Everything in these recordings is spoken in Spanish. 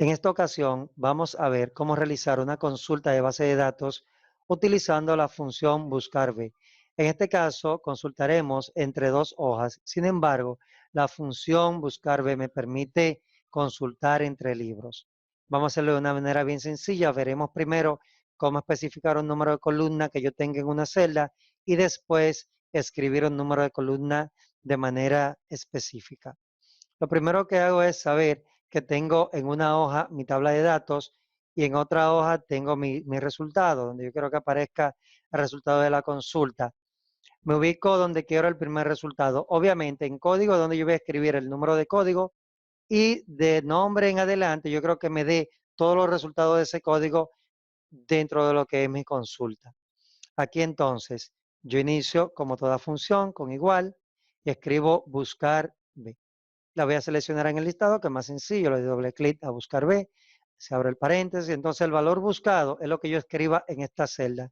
En esta ocasión vamos a ver cómo realizar una consulta de base de datos utilizando la función buscar-b. En este caso consultaremos entre dos hojas. Sin embargo, la función buscar-b me permite consultar entre libros. Vamos a hacerlo de una manera bien sencilla. Veremos primero cómo especificar un número de columna que yo tenga en una celda y después escribir un número de columna de manera específica. Lo primero que hago es saber que tengo en una hoja mi tabla de datos y en otra hoja tengo mi resultado, donde yo quiero que aparezca el resultado de la consulta. Me ubico donde quiero el primer resultado. Obviamente en código donde yo voy a escribir el número de código y de nombre en adelante yo creo que me dé todos los resultados de ese código dentro de lo que es mi consulta. Aquí entonces yo inicio como toda función con igual y escribo buscar B. La voy a seleccionar en el listado, que es más sencillo, le doy doble clic a buscar B, se abre el paréntesis, entonces el valor buscado es lo que yo escriba en esta celda.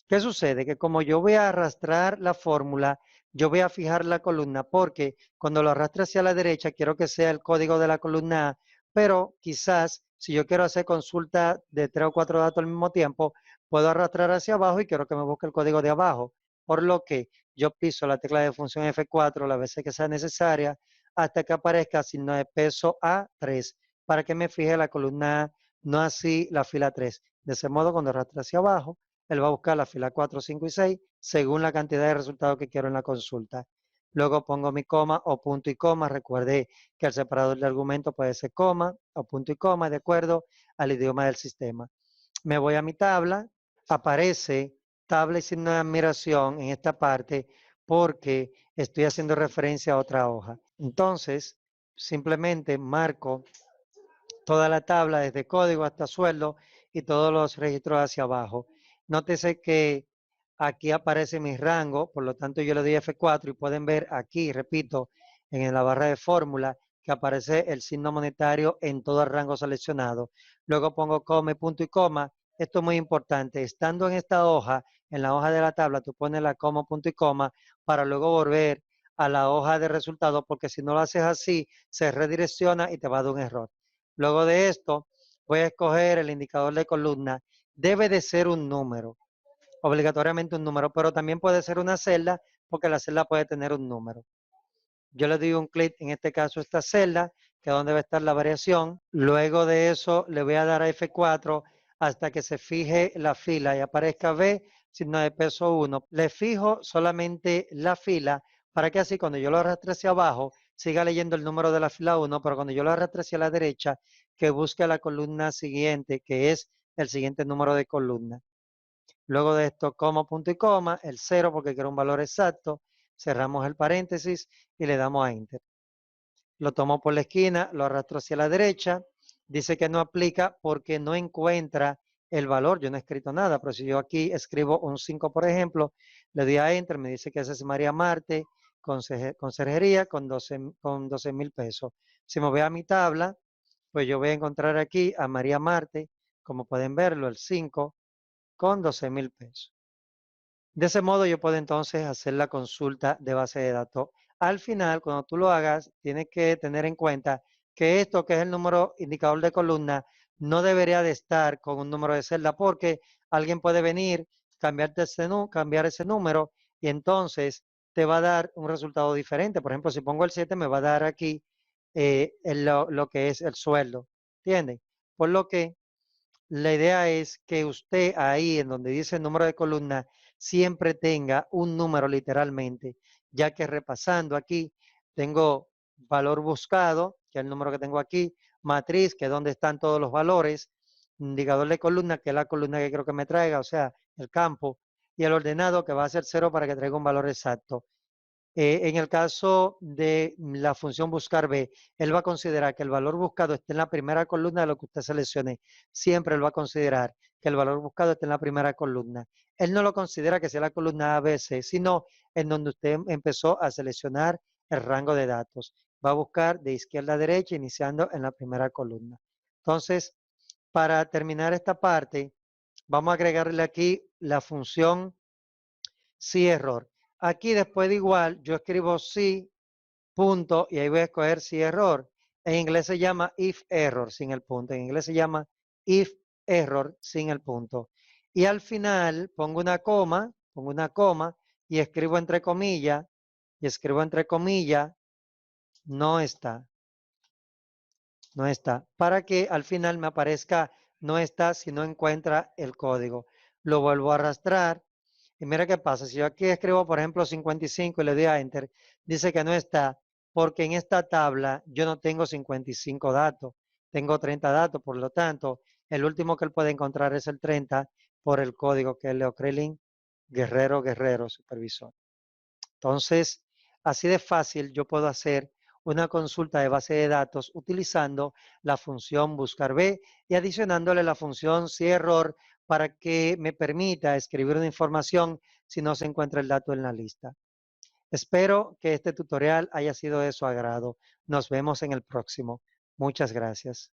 ¿Qué sucede? Que como yo voy a arrastrar la fórmula, yo voy a fijar la columna porque cuando lo arrastre hacia la derecha quiero que sea el código de la columna A, pero quizás si yo quiero hacer consulta de 3 o 4 datos al mismo tiempo, puedo arrastrar hacia abajo y quiero que me busque el código de abajo. Por lo que yo piso la tecla de función F4 las veces que sea necesaria hasta que aparezca signo de peso A3 para que me fije la columna A, no así la fila 3. De ese modo, cuando arrastre hacia abajo, él va a buscar la fila 4, 5 y 6 según la cantidad de resultados que quiero en la consulta. Luego pongo mi coma o punto y coma. Recuerde que el separador de argumento puede ser coma o punto y coma de acuerdo al idioma del sistema. Me voy a mi tabla. Aparece tabla y signo de admiración en esta parte porque estoy haciendo referencia a otra hoja. Entonces, simplemente marco toda la tabla desde código hasta sueldo y todos los registros hacia abajo. Nótese que aquí aparece mi rango, por lo tanto yo le doy F4 y pueden ver aquí, repito, en la barra de fórmula que aparece el signo monetario en todo el rango seleccionado. Luego pongo coma, punto y coma. Esto es muy importante. Estando en esta hoja, en la hoja de la tabla, tú pones la coma, punto y coma para luego volver a la hoja de resultados, porque si no lo haces así, se redirecciona y te va a dar un error. Luego de esto, voy a escoger el indicador de columna. Debe de ser un número, obligatoriamente un número, pero también puede ser una celda porque la celda puede tener un número. Yo le doy un clic, en este caso esta celda, que es donde va a estar la variación. Luego de eso le voy a dar a F4 hasta que se fije la fila y aparezca B, signo de peso 1. Le fijo solamente la fila para que así cuando yo lo arrastre hacia abajo, siga leyendo el número de la fila 1, pero cuando yo lo arrastre hacia la derecha, que busque la columna siguiente, que es el siguiente número de columna. Luego de esto, coma, punto y coma, el 0 porque quiero un valor exacto, cerramos el paréntesis y le damos a Enter. Lo tomo por la esquina, lo arrastro hacia la derecha, dice que no aplica porque no encuentra el valor, yo no he escrito nada, pero si yo aquí escribo un 5, por ejemplo, le doy a Enter, me dice que esa es María Marte, conserjería con 12,000 pesos. Si me voy a mi tabla, pues yo voy a encontrar aquí a María Marte, como pueden verlo, el 5 con 12,000 pesos. De ese modo yo puedo entonces hacer la consulta de base de datos. Al final, cuando tú lo hagas, tienes que tener en cuenta que esto, que es el número indicador de columna, no debería de estar con un número de celda porque alguien puede venir, cambiar ese número y entonces te va a dar un resultado diferente. Por ejemplo, si pongo el 7, me va a dar aquí lo que es el sueldo. ¿Entienden? Por lo que la idea es que usted ahí en donde dice el número de columna siempre tenga un número literalmente, ya que repasando aquí tengo valor buscado, que es el número que tengo aquí, matriz, que es donde están todos los valores, indicador de columna, que es la columna que quiero que me traiga, o sea, el campo, y el ordenado, que va a ser 0 para que traiga un valor exacto. En el caso de la función buscar B, él va a considerar que el valor buscado esté en la primera columna de lo que usted seleccione. Siempre él va a considerar que el valor buscado esté en la primera columna. Él no lo considera que sea la columna ABC, sino en donde usted empezó a seleccionar el rango de datos. Va a buscar de izquierda a derecha, iniciando en la primera columna. Entonces, para terminar esta parte, vamos a agregarle aquí la función sí error. Aquí después de igual, yo escribo sí, punto, y ahí voy a escoger sí error. En inglés se llama if error sin el punto. En inglés se llama if error sin el punto. Y al final pongo una coma y escribo entre comillas, no está, no está, para que al final me aparezca no está si no encuentra el código. Lo vuelvo a arrastrar y mira qué pasa. Si yo aquí escribo, por ejemplo, 55 y le doy a Enter, dice que no está, porque en esta tabla yo no tengo 55 datos, tengo 30 datos, por lo tanto, el último que él puede encontrar es el 30 por el código que es Leo Krelin Guerrero, supervisor. Entonces, así de fácil yo puedo hacer una consulta de base de datos utilizando la función buscar B y adicionándole la función si error para que me permita escribir una información si no se encuentra el dato en la lista. Espero que este tutorial haya sido de su agrado. Nos vemos en el próximo. Muchas gracias.